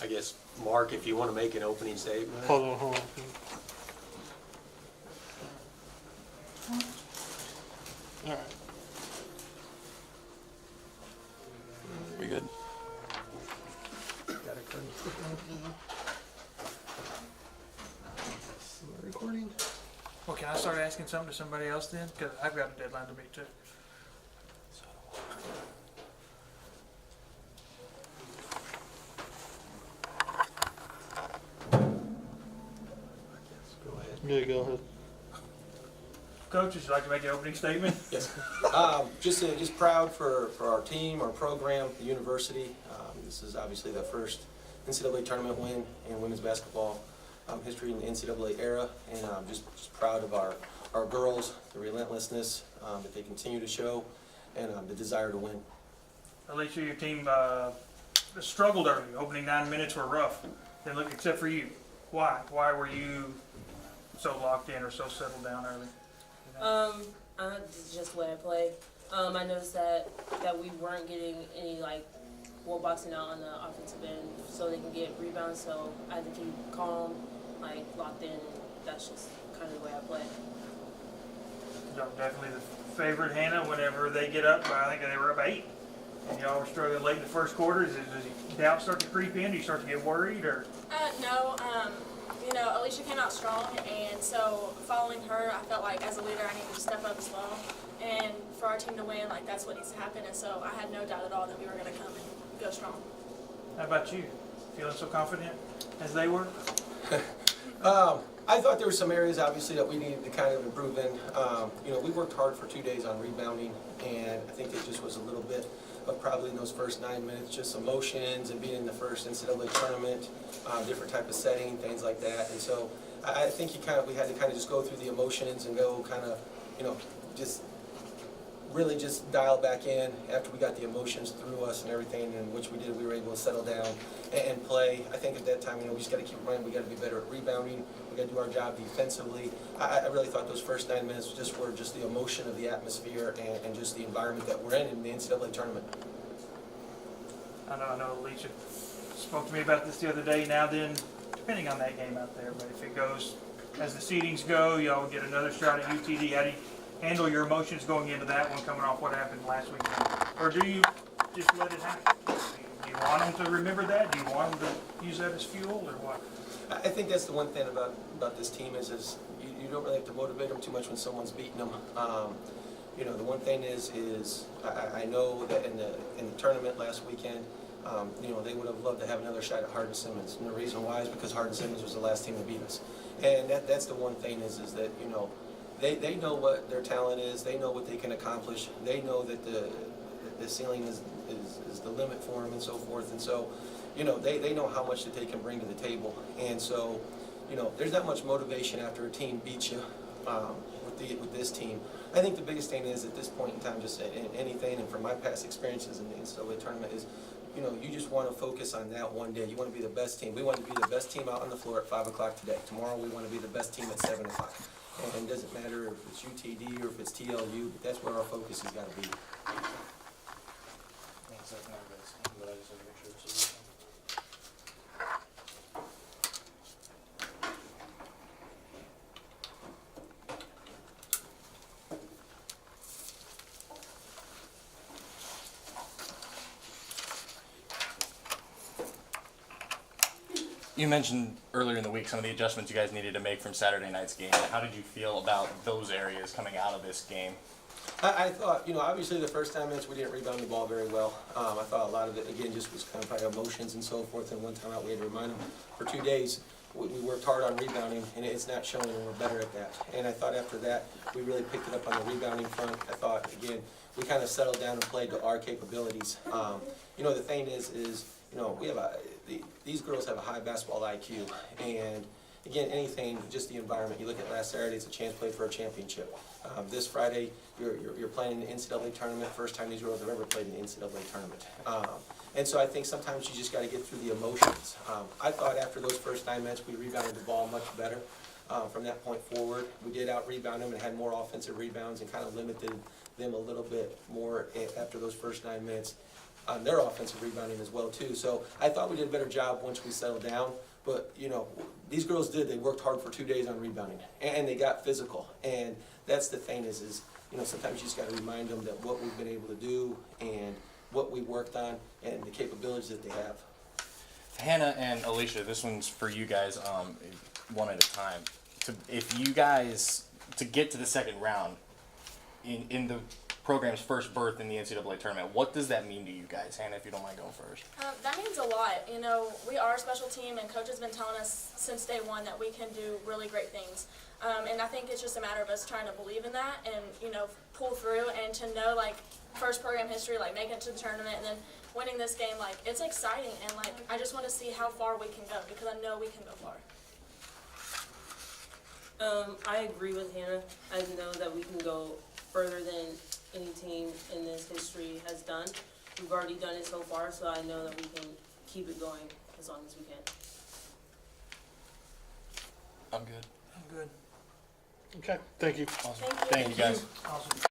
I guess, Mark, if you want to make an opening statement. Hold on. All right. We good? Got it, Courtney? Recording. Well, can I start asking something to somebody else then? Because I've got a deadline to meet too. Go ahead. Yeah, go ahead. Coach, would you like to make an opening statement? Yes. Just proud for our team, our program, the university. This is obviously the first NCAA tournament win in women's basketball history in the NCAA era, and just proud of our girls, the relentlessness that they continue to show, and the desire to win. Alicia, your team struggled early. Opening 9 minutes were rough. Then look, except for you. Why? Why were you so locked in or so settled down early? This is just the way I play. I noticed that we weren't getting any ball boxing out on the offensive end, so they can get rebounds. So I had to keep calm, locked in. That's just kind of the way I play. Definitely the favorite, Hannah. Whenever they get up, I think they were up 8, and y'all were struggling late in the first quarter. Does doubt start to creep in? Do you start to get worried, or? No. Alicia came out strong, and so following her, I felt like as a leader I needed to step up as well. And for our team to win, that's what needs to happen. And so I had no doubt at all that we were going to come and go strong. How about you? Feeling so confident as they were? I thought there were some areas, obviously, that we needed to kind of improve in. We worked hard for 2 days on rebounding, and I think it just was a little bit of probably in those first 9 minutes, just emotions and being in the first NCAA tournament, different type of setting, things like that. And so I think we had to kind of just go through the emotions and go kind of, just really just dial back in after we got the emotions through us and everything, and which we did. We were able to settle down and play. I think at that time, we just got to keep running. We got to be better at rebounding. We got to do our job defensively. I really thought those first 9 minutes were just the emotion of the atmosphere and just the environment that we're in the NCAA tournament. I know Alicia spoke to me about this the other day. Now then, depending on that game out there, but if it goes as the seedings go, y'all get another shot at UTD. How do you handle your emotions going into that one, coming off what happened last weekend? Or do you just let it happen? Do you want them to remember that? Do you want them to use that as fuel, or what? I think that's the one thing about this team is you don't really have to motivate them too much when someone's beating them. The one thing is I know that in the tournament last weekend, they would have loved to have another shot at Hardin-Simmons, and the reason why is because Hardin-Simmons was the last team to beat us. And that's the one thing is that they know what their talent is, they know what they can accomplish, they know that the ceiling is the limit for them and so forth, and so they know how much that they can bring to the table. And so there's not much motivation after a team beats you with this team. I think the biggest thing is at this point in time, just in anything, and from my past experiences in the NCAA tournament, is you just want to focus on that one day. You want to be the best team. We want to be the best team out on the floor at 5 o'clock today. Tomorrow we want to be the best team at 7 o'clock. And it doesn't matter if it's UTD or if it's TLU, but that's where our focus has got to be. You mentioned earlier in the week some of the adjustments you guys needed to make from Saturday night's game. How did you feel about those areas coming out of this game? I thought, obviously the first 10 minutes we didn't rebound the ball very well. I thought a lot of it, again, just was kind of by emotions and so forth, and one time out we had to remind them for 2 days we worked hard on rebounding, and it's not showing, and we're better at that. And I thought after that we really picked it up on the rebounding front. I thought, again, we kind of settled down and played to our capabilities. The thing is we have these girls have a high basketball IQ, and again, anything, just the environment. You look at last Saturday, it's a chance played for a championship. This Friday, you're playing in the NCAA tournament, first time these girls have ever played in the NCAA tournament. And so I think sometimes you just got to get through the emotions. I thought after those first 9 minutes, we rebounded the ball much better. From that point forward, we did out-rebound them and had more offensive rebounds and kind of limited them a little bit more after those first 9 minutes. on their offensive rebounding as well too. So I thought we did a better job once we settled down. But, you know, these girls did. They worked hard for 2 days on rebounding, and they got physical. And that's the thing is you know, sometimes you just got to remind them that what we've been able to do and what we worked on and the capabilities that they have. Hannah and Alicia, this one's for you guys, one at a time. If you guys, to get to the second round in the program's first berth in the NCAA tournament, what does that mean to you guys? Hannah, if you don't mind going first. That means a lot. You know, we are a special team, and Coach has been telling us since day one that we can do really great things. And I think it's just a matter of us trying to believe in that and, you know, pull through and to know, like, first program history, like, making it to the tournament and then winning this game, like, it's exciting. And, like, I just want to see how far we can go because I know we can go far. I agree with Hannah. I know that we can go further than any team in this history has done. We've already done it so far, so I know that we can keep it going as long as we can. I'm good. I'm good. Okay, thank you. Awesome. Thank you. Thank you guys. Awesome.